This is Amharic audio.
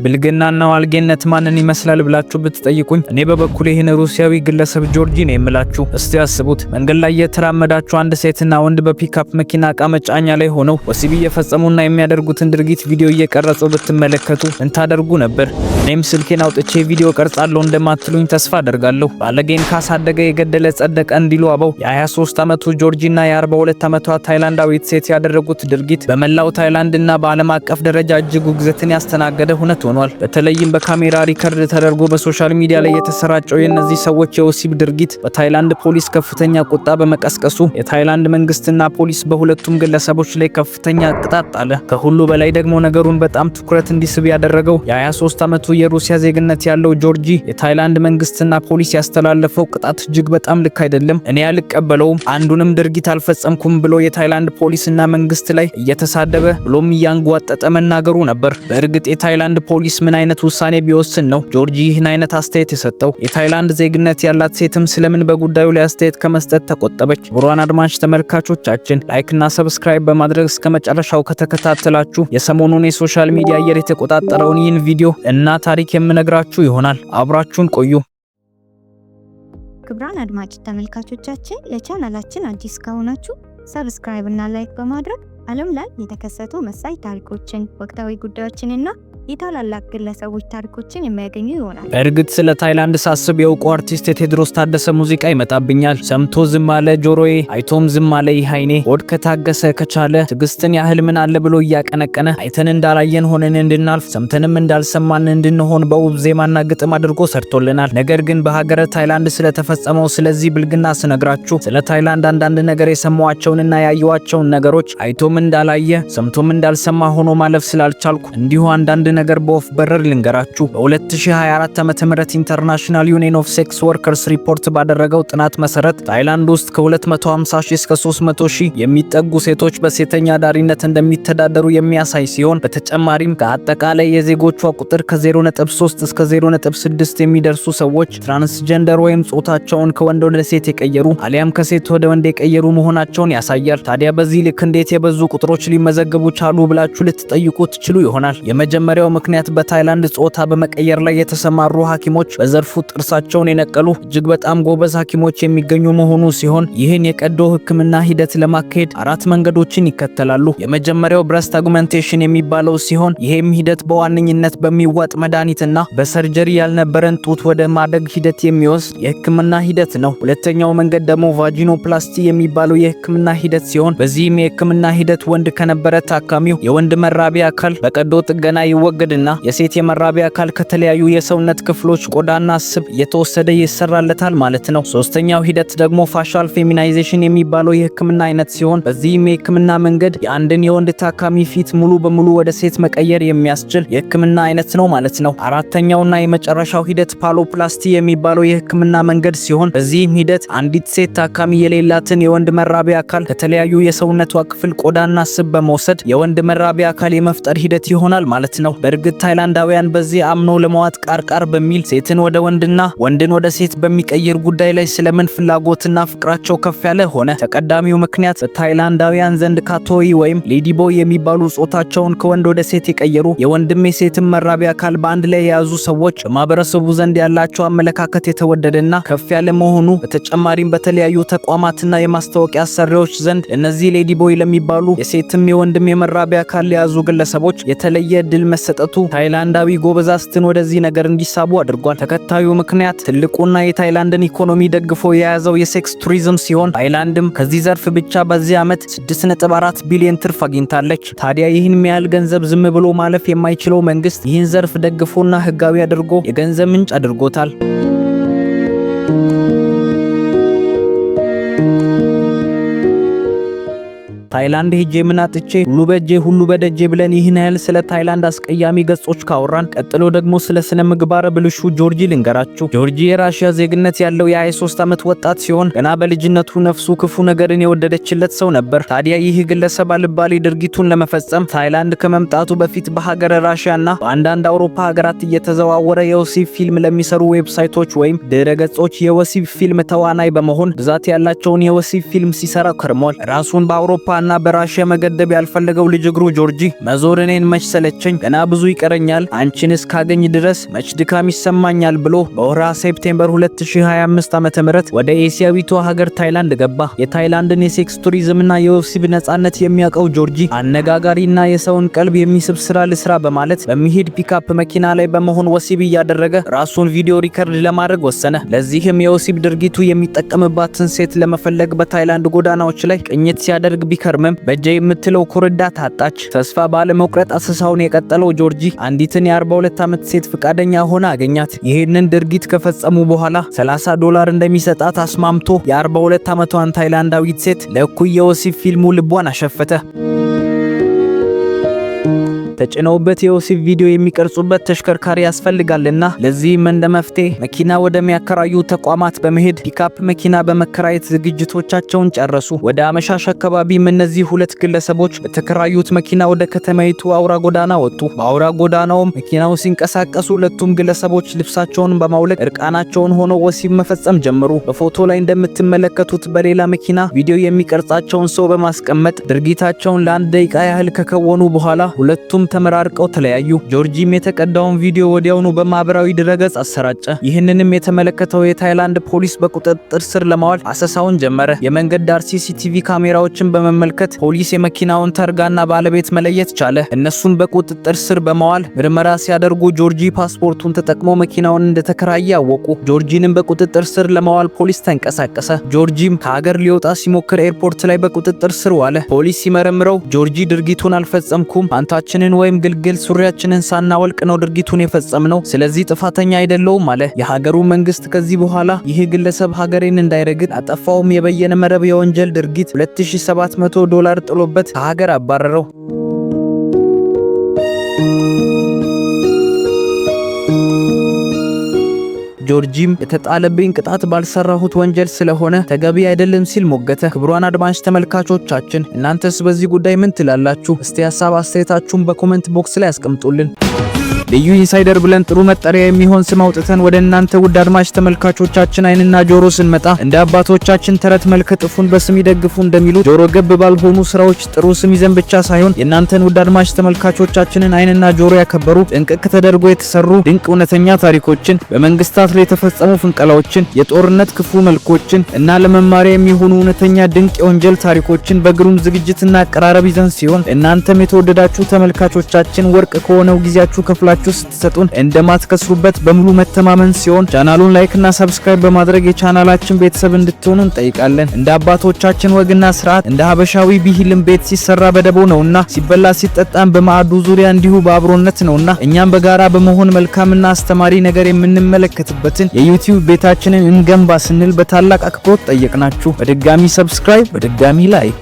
ብልግናና ዋልጌነት ማንን ይመስላል ብላችሁ ብትጠይቁኝ እኔ በበኩሌ ይህን ሩሲያዊ ግለሰብ ጆርጂ ነው የምላችሁ። እስቲ አስቡት፣ መንገድ ላይ የተራመዳችሁ አንድ ሴትና ወንድ በፒክአፕ መኪና ዕቃ መጫኛ ላይ ሆነው ወሲብ እየፈጸሙና የሚያደርጉትን ድርጊት ቪዲዮ እየቀረጹ ብትመለከቱ ምን ታደርጉ ነበር? እኔም ስልኬን አውጥቼ ቪዲዮ ቀርጻለሁ እንደማትሉኝ ተስፋ አደርጋለሁ። ባለጌን ካሳደገ የገደለ ጸደቀ እንዲሉ አበው የ23 ዓመቱ ጆርጂና የ42 ዓመቷ ታይላንዳዊት ሴት ያደረጉት ድርጊት በመላው ታይላንድና በዓለም አቀፍ ደረጃ እጅግ ውግዘትን ያስተናገደ ሁነት ሆኗል። በተለይም በካሜራ ሪከርድ ተደርጎ በሶሻል ሚዲያ ላይ የተሰራጨው የእነዚህ ሰዎች የወሲብ ድርጊት በታይላንድ ፖሊስ ከፍተኛ ቁጣ በመቀስቀሱ የታይላንድ መንግስትና ፖሊስ በሁለቱም ግለሰቦች ላይ ከፍተኛ ቅጣት ጣለ። ከሁሉ በላይ ደግሞ ነገሩን በጣም ትኩረት እንዲስብ ያደረገው የ23 ዓመቱ የሩሲያ ዜግነት ያለው ጆርጂ የታይላንድ መንግስትና ፖሊስ ያስተላለፈው ቅጣት እጅግ በጣም ልክ አይደለም፣ እኔ አልቀበለውም፣ አንዱንም ድርጊት አልፈጸምኩም ብሎ የታይላንድ ፖሊስና መንግስት ላይ እየተሳደበ ብሎም እያንጓጠጠ መናገሩ ነበር። በእርግጥ የታይላንድ ፖሊስ ምን አይነት ውሳኔ ቢወስን ነው ጆርጂ ይህን አይነት አስተያየት የሰጠው? የታይላንድ ዜግነት ያላት ሴትም ስለምን በጉዳዩ ላይ አስተያየት ከመስጠት ተቆጠበች? ቡራን አድማጭ ተመልካቾቻችን ላይክ እና ሰብስክራይብ በማድረግ እስከ መጨረሻው ከተከታተላችሁ የሰሞኑን የሶሻል ሚዲያ አየር የተቆጣጠረውን ይህን ቪዲዮ እና ታሪክ የምነግራችሁ ይሆናል። አብራችሁን ቆዩ። ክቡራን አድማጭ ተመልካቾቻችን ለቻናላችን አዲስ ከሆናችሁ ሰብስክራይብ እና ላይክ በማድረግ ዓለም ላይ የተከሰቱ መሳይ ታሪኮችን፣ ወቅታዊ ጉዳዮችንና የታላላቅ ግለሰቦች ታሪኮችን የሚያገኙ ይሆናል። በእርግጥ ስለ ታይላንድ ሳስብ የእውቁ አርቲስት የቴዎድሮስ ታደሰ ሙዚቃ ይመጣብኛል። ሰምቶ ዝም አለ ጆሮዬ፣ አይቶም ዝም አለ ይሃይኔ፣ ሆድ ከታገሰ ከቻለ ትዕግስትን ያህል ምን አለ ብሎ እያቀነቀነ አይተን እንዳላየን ሆነን እንድናልፍ ሰምተንም እንዳልሰማን እንድንሆን በውብ ዜማና ግጥም አድርጎ ሰርቶልናል። ነገር ግን በሀገረ ታይላንድ ስለተፈጸመው ስለዚህ ብልግና ስነግራችሁ ስለ ታይላንድ አንዳንድ ነገር የሰማዋቸውንና ያየዋቸውን ነገሮች አይቶም እንዳላየ ሰምቶም እንዳልሰማ ሆኖ ማለፍ ስላልቻልኩ እንዲሁ አንዳንድ ነገር በወፍ በረር ልንገራችሁ። በ2024 ዓመተ ምህረት ኢንተርናሽናል ዩኒየን ኦፍ ሴክስ ወርከርስ ሪፖርት ባደረገው ጥናት መሰረት ታይላንድ ውስጥ ከ250 ሺህ እስከ 300 ሺህ የሚጠጉ ሴቶች በሴተኛ ዳሪነት እንደሚተዳደሩ የሚያሳይ ሲሆን በተጨማሪም ከአጠቃላይ የዜጎቿ ቁጥር ከ0.3 እስከ 0.6 የሚደርሱ ሰዎች ትራንስጀንደር ወይም ጾታቸውን ከወንድ ወደ ሴት የቀየሩ አሊያም ከሴት ወደ ወንድ የቀየሩ መሆናቸውን ያሳያል። ታዲያ በዚህ ልክ እንዴት የበዙ ቁጥሮች ሊመዘገቡ ቻሉ ብላችሁ ልትጠይቁ ትችሉ ይሆናል። የመጀመሪያው ምክንያት በታይላንድ ጾታ በመቀየር ላይ የተሰማሩ ሐኪሞች በዘርፉ ጥርሳቸውን የነቀሉ እጅግ በጣም ጎበዝ ሐኪሞች የሚገኙ መሆኑ ሲሆን ይህን የቀዶ ሕክምና ሂደት ለማካሄድ 4 መንገዶችን ይከተላሉ። የመጀመሪያው ብረስት አጉመንቴሽን የሚባለው ሲሆን ይሄም ሂደት በዋነኝነት በሚዋጥ መድኃኒትና በሰርጀሪ ያልነበረን ጡት ወደ ማደግ ሂደት የሚወስድ የሕክምና ሂደት ነው። ሁለተኛው መንገድ ደግሞ ቫጂኖፕላስቲ የሚባለው የሕክምና ሂደት ሲሆን በዚህም የሕክምና ሂደት ወንድ ከነበረ ታካሚው የወንድ መራቢያ አካል በቀዶ ጥገና ይወገድና የሴት የመራቢያ አካል ከተለያዩ የሰውነት ክፍሎች ቆዳና ስብ እየተወሰደ ይሰራለታል ማለት ነው። ሶስተኛው ሂደት ደግሞ ፋሻል ፌሚናይዜሽን የሚባለው የህክምና አይነት ሲሆን በዚህም የህክምና መንገድ የአንድን የወንድ ታካሚ ፊት ሙሉ በሙሉ ወደ ሴት መቀየር የሚያስችል የህክምና አይነት ነው ማለት ነው። አራተኛውና የመጨረሻው ሂደት ፓሎፕላስቲ የሚባለው የህክምና መንገድ ሲሆን በዚህም ሂደት አንዲት ሴት ታካሚ የሌላትን የወንድ መራቢያ አካል ከተለያዩ የሰውነቷ ክፍል ቆዳና ስብ በመውሰድ የወንድ መራቢያ አካል የመፍጠር ሂደት ይሆናል ማለት ነው። በእርግጥ ታይላንዳውያን በዚህ አምኖ ለመዋጥ ቃርቃር በሚል ሴትን ወደ ወንድና ወንድን ወደ ሴት በሚቀይር ጉዳይ ላይ ስለምን ፍላጎትና ፍቅራቸው ከፍ ያለ ሆነ? ተቀዳሚው ምክንያት በታይላንዳውያን ዘንድ ካቶይ ወይም ሌዲቦይ የሚባሉ ጾታቸውን ከወንድ ወደ ሴት የቀየሩ የወንድም የሴትን መራቢያ አካል በአንድ ላይ የያዙ ሰዎች በማህበረሰቡ ዘንድ ያላቸው አመለካከት የተወደደና ከፍ ያለ መሆኑ፣ በተጨማሪም በተለያዩ ተቋማትና የማስታወቂያ አሰሪዎች ዘንድ እነዚህ ሌዲቦይ ለሚባሉ የሴትም የወንድም የመራቢያ አካል የያዙ ግለሰቦች የተለየ እድል መሰጠቱ ታይላንዳዊ ጎበዛዝትን ወደዚህ ነገር እንዲሳቡ አድርጓል። ተከታዩ ምክንያት ትልቁና የታይላንድን ኢኮኖሚ ደግፎ የያዘው የሴክስ ቱሪዝም ሲሆን ታይላንድም ከዚህ ዘርፍ ብቻ በዚህ ዓመት 6.4 ቢሊዮን ትርፍ አግኝታለች። ታዲያ ይህን የሚያህል ገንዘብ ዝም ብሎ ማለፍ የማይችለው መንግስት ይህን ዘርፍ ደግፎና ህጋዊ አድርጎ የገንዘብ ምንጭ አድርጎታል። ታይላንድ ሄጄ ምን አጥቼ ሁሉ በጄ ሁሉ በደጄ ብለን ይህን ያህል ስለ ታይላንድ አስቀያሚ ገጾች ካወራን ቀጥሎ ደግሞ ስለ ስነ ምግባር ብልሹ ጆርጂ ልንገራችሁ። ጆርጂ የራሺያ ዜግነት ያለው የ23 ዓመት ወጣት ሲሆን ገና በልጅነቱ ነፍሱ ክፉ ነገርን የወደደችለት ሰው ነበር። ታዲያ ይህ ግለሰብ አልባሌ ድርጊቱን ለመፈጸም ታይላንድ ከመምጣቱ በፊት በሀገረ ራሺያና በአንዳንድ አውሮፓ ሀገራት እየተዘዋወረ የወሲብ ፊልም ለሚሰሩ ዌብሳይቶች ወይም ድረ ገጾች የወሲብ ፊልም ተዋናይ በመሆን ብዛት ያላቸውን የወሲብ ፊልም ሲሰራ ከርሟል። ራሱን በአውሮፓ በአውሮፓና በራሽያ መገደብ ያልፈለገው ልጅ እግሩ ጆርጂ መዞር እኔን መች ሰለቸኝ፣ ገና ብዙ ይቀረኛል፣ አንቺን እስካገኝ ድረስ መች ድካም ይሰማኛል ብሎ በወርሃ ሴፕቴምበር 2025 ዓ.ም ወደ ኤሲያዊቷ ሀገር ታይላንድ ገባ። የታይላንድን የሴክስ ቱሪዝምና የወሲብ ነጻነት የሚያውቀው ጆርጂ አነጋጋሪና የሰውን ቀልብ የሚስብ ስራ ልስራ በማለት በሚሄድ ፒካፕ መኪና ላይ በመሆን ወሲብ እያደረገ ራሱን ቪዲዮ ሪከርድ ለማድረግ ወሰነ። ለዚህም የወሲብ ድርጊቱ የሚጠቀምባትን ሴት ለመፈለግ በታይላንድ ጎዳናዎች ላይ ቅኝት ሲያደርግ ቢከርምም በእጄ የምትለው ኮረዳ ታጣች። ተስፋ ባለመቁረጥ አሰሳውን የቀጠለው ጆርጂ አንዲትን የ42 ዓመት ሴት ፍቃደኛ ሆና አገኛት። ይህንን ድርጊት ከፈጸሙ በኋላ $30 እንደሚሰጣት አስማምቶ የ42 ዓመቷን ታይላንዳዊት ሴት ለእኩይ የወሲብ ፊልሙ ልቧን አሸፈተ። ተጭነውበት የወሲብ ቪዲዮ የሚቀርጹበት ተሽከርካሪ ያስፈልጋልና ለዚህም እንደ መፍትሄ መኪና ወደሚያከራዩ ተቋማት በመሄድ ፒካፕ መኪና በመከራየት ዝግጅቶቻቸውን ጨረሱ። ወደ አመሻሽ አካባቢም እነዚህ ሁለት ግለሰቦች በተከራዩት መኪና ወደ ከተማይቱ አውራ ጎዳና ወጡ። በአውራ ጎዳናውም መኪናው ሲንቀሳቀሱ ሁለቱም ግለሰቦች ልብሳቸውን በማውለቅ እርቃናቸውን ሆነው ወሲብ መፈጸም ጀመሩ። በፎቶ ላይ እንደምትመለከቱት በሌላ መኪና ቪዲዮ የሚቀርጻቸውን ሰው በማስቀመጥ ድርጊታቸውን ለ1 ደቂቃ ያህል ከከወኑ በኋላ ሁለቱም ተመራርቀው ተለያዩ። ጆርጂም የተቀዳውን ቪዲዮ ወዲያውኑ በማህበራዊ ድረገጽ አሰራጨ። ይህንንም የተመለከተው የታይላንድ ፖሊስ በቁጥጥር ስር ለማዋል አሰሳውን ጀመረ። የመንገድ ዳር ሲሲቲቪ ካሜራዎችን በመመልከት ፖሊስ የመኪናውን ታርጋና ባለቤት መለየት ቻለ። እነሱን በቁጥጥር ስር በማዋል ምርመራ ሲያደርጉ ጆርጂ ፓስፖርቱን ተጠቅሞ መኪናውን እንደተከራየ አወቁ። ጆርጂንም በቁጥጥር ስር ለማዋል ፖሊስ ተንቀሳቀሰ። ጆርጂም ከሀገር ሊወጣ ሲሞክር ኤርፖርት ላይ በቁጥጥር ስር ዋለ። ፖሊስ ሲመረምረው ጆርጂ ድርጊቱን አልፈጸምኩም፣ አንታችንን ወይም ግልግል ሱሪያችንን ሳናወልቅ ነው ድርጊቱን የፈጸምነው፣ ስለዚህ ጥፋተኛ አይደለውም አለ። የሀገሩ መንግስት ከዚህ በኋላ ይህ ግለሰብ ሀገሬን እንዳይረግጥ አጠፋውም የበየነ መረብ የወንጀል ድርጊት $2700 ጥሎበት ከሀገር አባረረው። ጆርጂም የተጣለብኝ ቅጣት ባልሰራሁት ወንጀል ስለሆነ ተገቢ አይደለም ሲል ሞገተ። ክቡራን አድማጭ ተመልካቾቻችን እናንተስ በዚህ ጉዳይ ምን ትላላችሁ? እስቲ ሐሳብ አስተያየታችሁን በኮሜንት ቦክስ ላይ አስቀምጡልን። ልዩ ኢንሳይደር ብለን ጥሩ መጠሪያ የሚሆን ስም አውጥተን ወደ እናንተ ውድ አድማጭ ተመልካቾቻችን አይንና ጆሮ ስንመጣ እንደ አባቶቻችን ተረት መልከ ጥፉን በስም ይደግፉ እንደሚሉት ጆሮ ገብ ባልሆኑ ስራዎች ጥሩ ስም ይዘን ብቻ ሳይሆን የእናንተን ውድ አድማጭ ተመልካቾቻችንን አይንና ጆሮ ያከበሩ ጥንቅቅ ተደርጎ የተሰሩ ድንቅ እውነተኛ ታሪኮችን፣ በመንግስታት ላይ የተፈጸሙ ፍንቀላዎችን፣ የጦርነት ክፉ መልኮችን እና ለመማሪያ የሚሆኑ እውነተኛ ድንቅ የወንጀል ታሪኮችን በግሩም ዝግጅትና አቀራረብ ይዘን ሲሆን እናንተም የተወደዳችሁ ተመልካቾቻችን ወርቅ ከሆነው ጊዜያችሁ ከፍላችሁ ስትሰጡን እንደማትከስሩበት በሙሉ መተማመን ሲሆን ቻናሉን ላይክ እና ሰብስክራይብ በማድረግ የቻናላችን ቤተሰብ እንድትሆኑ እንጠይቃለን። እንደ አባቶቻችን ወግና ስርዓት እንደ ሀበሻዊ ቢሂልም ቤት ሲሰራ በደቦ ነውና ሲበላ ሲጠጣም በማዕዱ ዙሪያ እንዲሁ በአብሮነት ነውና እኛም በጋራ በመሆን መልካምና አስተማሪ ነገር የምንመለከትበትን የዩቲዩብ ቤታችንን እንገንባ ስንል በታላቅ አክብሮት ጠየቅናችሁ። በድጋሚ ሰብስክራይብ፣ በድጋሚ ላይክ